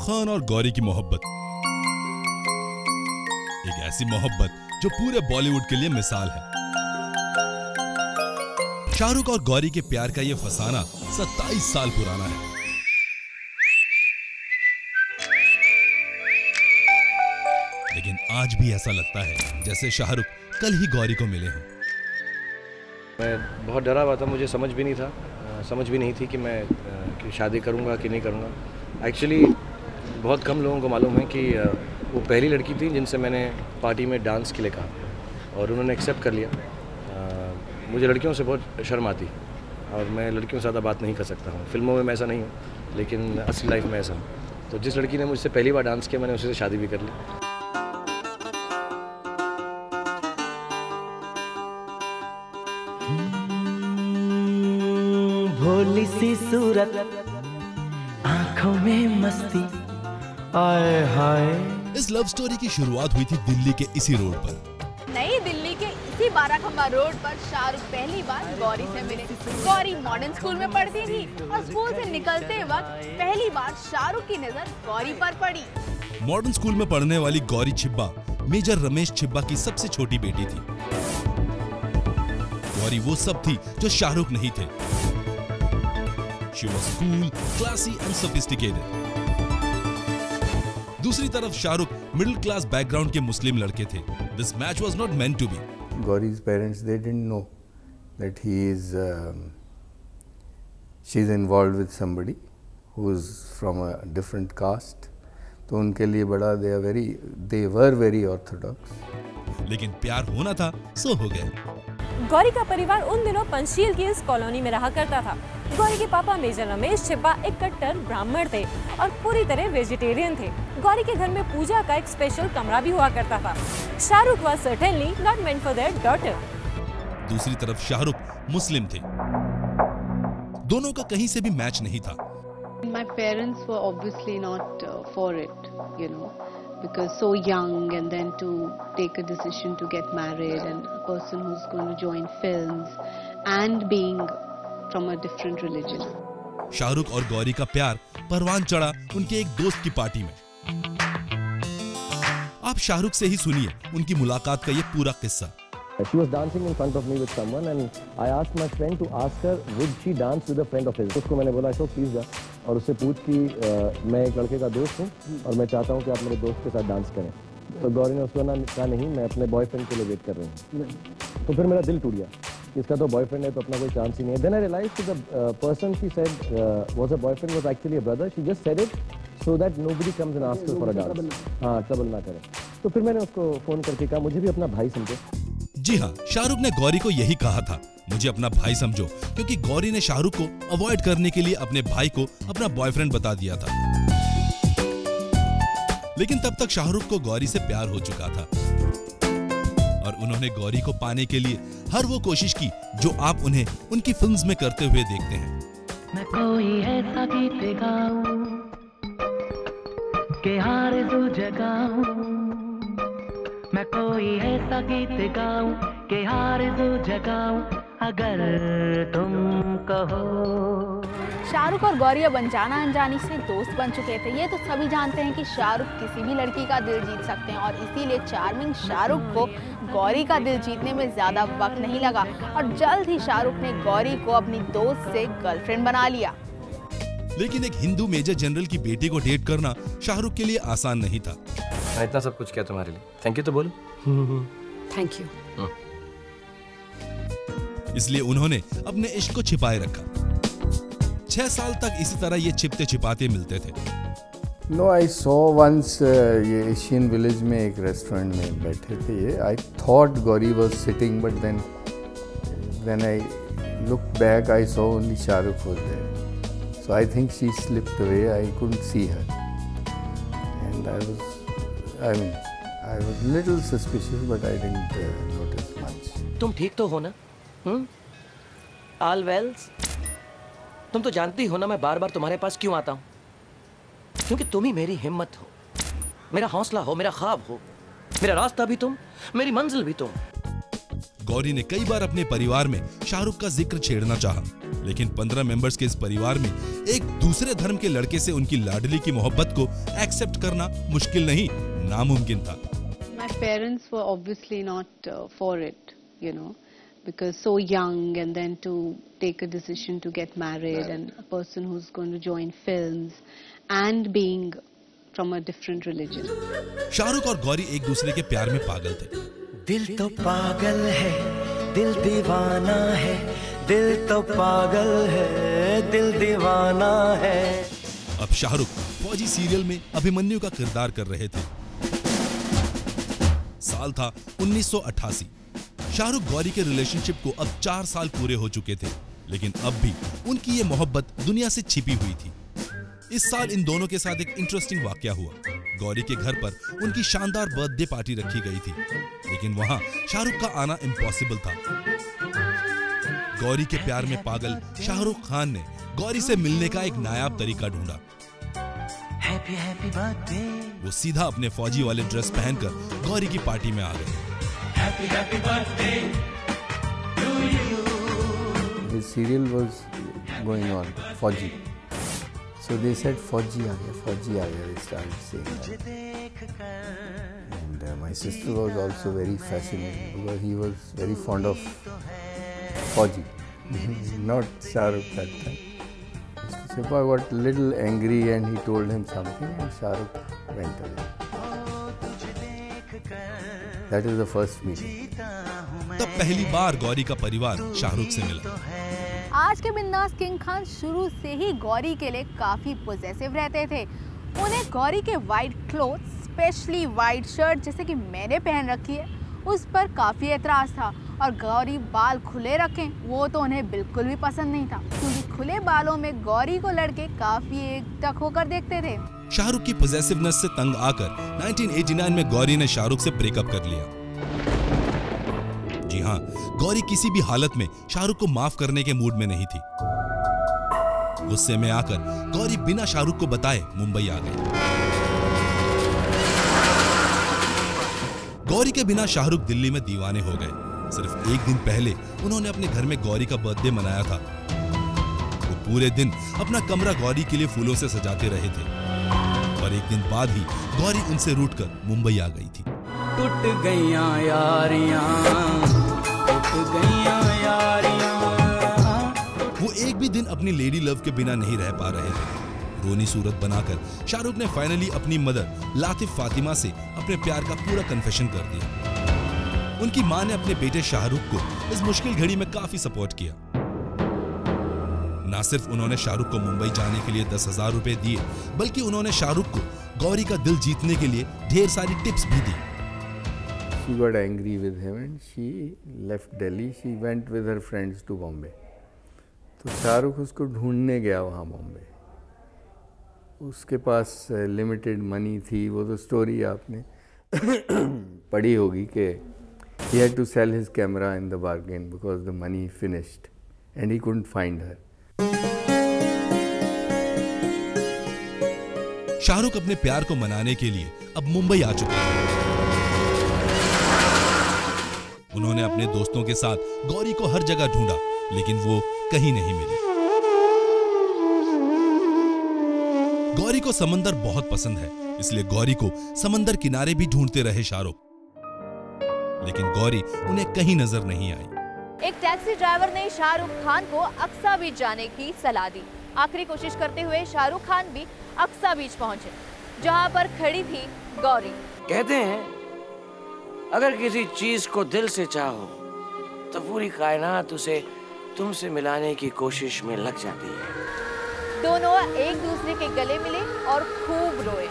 खान और गौरी की मोहब्बत, एक ऐसी मोहब्बत जो पूरे बॉलीवुड के लिए मिसाल है। शाहरुख और गौरी के प्यार का ये फसाना 27 साल पुराना है। लेकिन आज भी ऐसा लगता है जैसे शाहरुख कल ही गौरी को मिले हों। मैं बहुत डरा हुआ था, मुझे समझ भी नहीं थी कि मैं कि शादी करूंगा कि नहीं करूंगा। एक्चुअली बहुत कम लोगों को मालूम है कि वो पहली लड़की थी जिनसे मैंने पार्टी में डांस के लिए कहा और उन्होंने एक्सेप्ट कर लिया। मुझे लड़कियों से बहुत शर्म आती और मैं लड़कियों से ज़्यादा बात नहीं कर सकता हूँ। फिल्मों में मैं ऐसा नहीं हूँ, लेकिन असली लाइफ में ऐसा हूँ। तो जिस लड़की ने मुझसे पहली बार डांस किया, मैंने उसी से शादी भी कर ली। भोली सी सूरत, आंखों में मस्ती, आए हाय। इस लव स्टोरी की शुरुआत हुई थी दिल्ली के इसी रोड पर। नई दिल्ली के इसी 12 खंबा रोड पर शाहरुख पहली बार गौरी से मिले। गौरी मॉडर्न स्कूल में पढ़ती थी और स्कूल से निकलते वक्त पहली बार शाहरुख की नजर गौरी पर पड़ी। मॉडर्न स्कूल में पढ़ने वाली गौरी छिब्बा मेजर रमेश छिब्बा की सबसे छोटी बेटी थी। गौरी वो सब थी जो शाहरुख नहीं थे। She was cool, classy and sophisticated. दूसरी तरफ शाहरुख मिडिल क्लास बैकग्राउंड के मुस्लिम लड़के थे। This match was not meant to be. Gauri's parents, they didn't know that she's involved with somebody who is from a different caste. तो उनके लिए बड़ा they were very orthodox. लेकिन प्यार होना था सो हो गया। गौरी का परिवार उन दिनों पंचशील की इस कॉलोनी में रहा करता था। गौरी के पापा मेजर रमेश छिब्बा एक कट्टर ब्राह्मण थे और पूरी तरह वेजिटेरियन थे। गौरी के घर में पूजा का एक स्पेशल कमरा भी हुआ करता था। Shahrukh was certainly not meant for their daughter. दूसरी तरफ शाहरुख मुस्लिम थे। दोनों का कहीं से भी मैच नहीं था। My parents were obviously not for it, you know, because so young and then to take a decision to get married and a person who's going to join films and being from a different religion. Shahrukh और गौरी का प्यार परवान चढ़ा उनके एक दोस्त की party में। आप शाहरुख से ही सुनिए उनकी मुलाकात का ये पूरा किस्सा। She was dancing in front of me with someone and I asked my friend to ask her would she dance with a friend of his. उसको मैंने बोला तो प्लीज जा और उससे पूछ कि मैं एक लड़के का दोस्त हूँ और मैं चाहता हूँ कि आप मेरे दोस्त के साथ डांस करें। तो गौरी ने उसको कहा नहीं, मैं अपने बॉयफ्रेंड के लिए वेट कर रही हूँ। तो फिर मेरा दिल टूट गया, इसका तो बॉयफ्रेंड है तो अपना कोई चांस ही नहीं है। Then I realized that the person she said was a boyfriend was actually a brother. She just said it so that nobody comes and asks her for a dance. हाँ, trouble ना करे। तो फिर मैंने उसको phone करके कहा मुझे भी अपना भाई समझो। जी हाँ, शाहरुख ने गौरी को यही कहा था, मुझे अपना भाई समझो, क्योंकि गौरी ने शाहरुख को अवॉइड करने के लिए अपने भाई को अपना बॉयफ्रेंड बता दिया था। लेकिन तब तक शाहरुख को गौरी से प्यार हो चुका था और उन्होंने गौरी को पाने के लिए हर वो कोशिश की जो आप उन्हें उनकी फिल्म्स में करते हुए देखते हैं। मैं कोई ऐसा गीत गाऊं कि आरज़ू जगाऊं, मैं कोई ऐसा गीत गाऊं कि आरज़ू जगाऊं अगर तुम कहो। शाहरुख और गौरी अब अनजाना अनजानी से दोस्त बन चुके थे। ये तो सभी जानते हैं कि शाहरुख किसी भी लड़की का दिल जीत सकते हैं और इसीलिए चार्मिंग शाहरुख को गौरी का दिल जीतने में ज्यादा वक्त नहीं लगा और जल्द ही शाहरुख ने गौरी को अपनी दोस्त से गर्लफ्रेंड बना लिया। लेकिन एक हिंदू मेजर जनरल की बेटी को डेट करना शाहरुख के लिए आसान नहीं था। इतना सब कुछ किया तुम्हारे लिए, थैंक यू तो बोलो। Thank you. इसलिए उन्होंने अपने इश्क को छिपाए रखा। 6 साल तक इसी तरह ये छिपते छिपाते मिलते थे। No, I saw once ये एशियन विलेज में एक रेस्टोरेंट में बैठे थे ये। I thought Gauri was sitting, but then I looked back, I saw only Shahrukh was there. So I think she slipped away. I couldn't see her, and I was a little suspicious, but I didn't notice much. तुम ठीक तो हो ना? All well? तुम तो जानती हो ना मैं बार बार तुम्हारे पास क्यों आता हूँ? क्योंकि तुम ही मेरी हिम्मत हो, मेरा हौसला हो, मेरा ख्वाब हो, मेरा रास्ता भी तुम, मेरी मंजिल भी तुम। गौरी ने कई बार अपने परिवार में शाहरुख का जिक्र छेड़ना चाहा, लेकिन 15 मेंबर्स के इस परिवार में एक दूसरे धर्म के लड़के से उनकी लाडली की मोहब्बत को एक्सेप्ट करना मुश्किल नहीं, नामुमकिन था। My parents were obviously not for it, you know, because so young and then to take a decision to get married and a person who's going to join films and being from a different religion. Shahrukh और गौरी एक दूसरे के प्यार में पागल थे। दिल तो पागल है, दिल दीवाना है, दिल तो पागल है, दिल दीवाना है। अब शाहरुख फौजी सीरियल में अभिमन्यु का किरदार कर रहे थे। साल था 1988। शाहरुख गौरी के रिलेशनशिप को अब 4 साल पूरे हो चुके थे, लेकिन अब भी उनकी ये मोहब्बत दुनिया से छिपी हुई थी। इस साल इन दोनों के साथ एक इंटरेस्टिंग वाकया हुआ। गौरी के घर पर उनकी शानदार बर्थडे पार्टी रखी गई थी, लेकिन वहां शाहरुख का आना इम्पॉसिबल था। गौरी के प्यार में पागल शाहरुख खान ने गौरी से मिलने का एक नायाब तरीका ढूंढा। Happy happy birthday. वो सीधा अपने फौजी वाले ड्रेस पहनकर गौरी की पार्टी में आ गए। Happy happy birthday to you. His serial was going on, Fauji. So they said Fauji aa gaya, they started saying that. And my sister was also very fascinated because he was very fond of Fauji, not Shahrukh that time. Mr. Chippa got a little angry and he told him something and Shahrukh went away. That is the first meeting. तब पहली बार गौरी का परिवार शाहरुख से मिला। आज के बिंदास king Khan शुरू से ही गौरी के लिए काफी पॉजिटिव रहते थे। उन्हें गौरी के white cloth, specially white shirt जैसे कि मैंने पहन रखी है, उस पर काफी एतराज था। और गौरी बाल खुले रखें वो तो उन्हें बिल्कुल भी पसंद नहीं था, क्योंकि खुले बालों में गौरी को लड़के काफी एकटक होकर देखते थे। शाहरुख की पॉजिटिवनेस से तंग आकर 1989 में गौरी ने शाहरुख से ब्रेकअप कर लिया। जी हाँ, गौरी किसी भी हालत में शाहरुख को माफ करने के मूड में नहीं थी। गुस्से में आकर गौरी बिना शाहरुख को बताए मुंबई आ गई। गौरी के बिना शाहरुख दिल्ली में दीवाने हो गए। सिर्फ एक दिन पहले उन्होंने अपने घर में गौरी का बर्थडे मनाया था। वो पूरे दिन अपना कमरा गौरी के लिए फूलों से सजाते रहे थे, और एक दिन बाद ही गौरी उनसे रूठकर मुंबई आ गई थी। टूट गईयां यारियां, टूट गईयां यारियां। वो एक भी दिन अपनी लेडी लव के बिना नहीं रह पा रहे थे। रोनी सूरत बनाकर शाहरुख ने फाइनली अपनी मदर लातिफ फातिमा से अपने प्यार का पूरा कन्फेशन कर दिया। उनकी मां ने अपने बेटे शाहरुख को इस मुश्किल घड़ी में काफी सपोर्ट किया। ना सिर्फ उन्होंने शाहरुख को मुंबई जाने के लिए 10,000 रुपए दिए, बल्कि उन्होंने शाहरुख को गौरी का दिल जीतने के लिए ढेर सारी टिप्स भी दी। She got angry with him and she left Delhi. She went with her friends to Bombay. तो शाहरुख उसको ढूंढने गया वहाँ बॉम्बे। उसके पास लिमिटेड मनी थी। वो तो स्टोरी आपने पढ़ी होगी कि he had to sell his camera in the bargain because the money finished and he couldn't find her. Shahrukh अपने प्यार को मनाने के लिए अब मुंबई आ चुके हैं। उन्होंने अपने दोस्तों के साथ गौरी को हर जगह ढूंढा, लेकिन वो कहीं नहीं मिली। गौरी को समंदर बहुत पसंद है, इसलिए गौरी को समंदर किनारे भी ढूंढते रहे शाहरुख, लेकिन गौरी उन्हें कहीं नजर नहीं आई। एक टैक्सी ड्राइवर ने शाहरुख खान को अक्सा बीच जाने की सलाह दी। आखिरी कोशिश करते हुए शाहरुख खान भी अक्सा बीच पहुंचे, जहां पर खड़ी थी गौरी। कहते हैं अगर किसी चीज को दिल से चाहो तो पूरी कायनात उसे तुमसे मिलाने की कोशिश में लग जाती है। दोनों एक दूसरे के गले मिले और खूब रोए।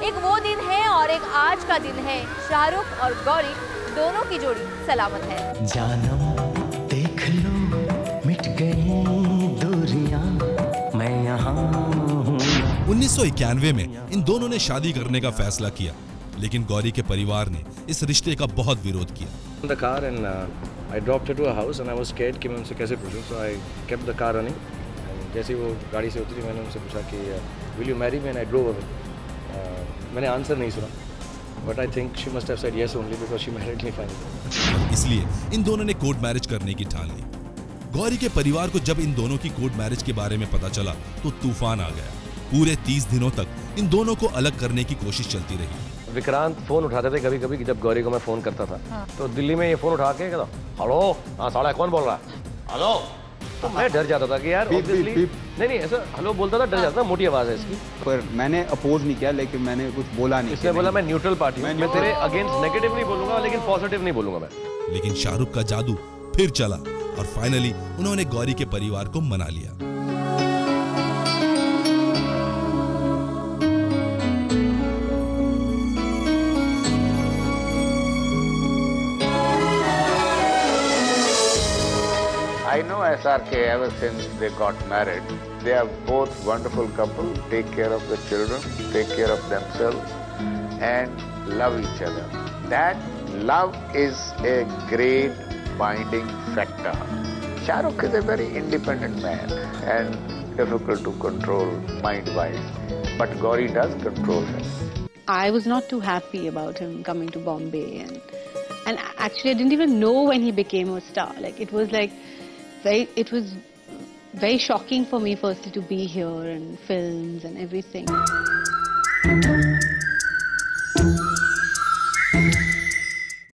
एक वो दिन है और एक आज का दिन है। शाहरुख और गौरी दोनों की जोड़ी सलामत है। जानम देख लो मिट गई दूरियां, मैं यहाँ हूँ। 1991 में इन दोनों ने शादी करने का फैसला किया, लेकिन गौरी के परिवार ने इस रिश्ते का बहुत विरोध किया। The car and I dropped her to a house and I was scared कि मैं उनसे कैसे पूछूं, so I kept the car running. जैसे ही वो गाड़ी से उतरी मैंने उनसे पूछा कि will you marry me and I drove away. मैंने आंसर नहीं सुना, But I think she must have said yes only because she married me finally. इसलिए इन दोनों ने कोर्ट मैरिज करने की ठान ली। गौरी के परिवार को जब इन दोनों की कोर्ट मैरिज के बारे में पता चला तो तूफान आ गया। पूरे 30 दिनों तक इन दोनों को अलग करने की कोशिश चलती रही। विक्रांत फोन उठाते थे कभी कभी जब गौरी को मैं फोन करता था। हाँ। तो दिल्ली में ये फोन उठा के कहता हेलो, हाँ साला कौन बोल रहा है, हेलो। तो मैं डर जाता था कि यार नहीं ऐसा हेलो बोलता था, डर जाता था, मोटी आवाज है इसकी। पर मैंने अपोज नहीं किया, लेकिन मैंने कुछ बोला नहीं। इसने बोला मैं न्यूट्रल पार्टी हूं, मैं तेरे अगेंस्ट नेगेटिव नहीं बोलूंगा लेकिन पॉजिटिव नहीं बोलूंगा मैं। लेकिन शाहरुख का जादू फिर चला और फाइनली उन्होंने गौरी के परिवार को मना लिया। I know SRK ever since they got married. They are both wonderful couple, take care of the children, take care of themselves and love each other. That love is a great binding factor. Shahrukh is a very independent man and difficult to control mind-wise, but Gauri does control him. I was not too happy about him coming to Bombay and actually I didn't even know when he became a star. Like it was very shocking for me firstly to be here and films and everything.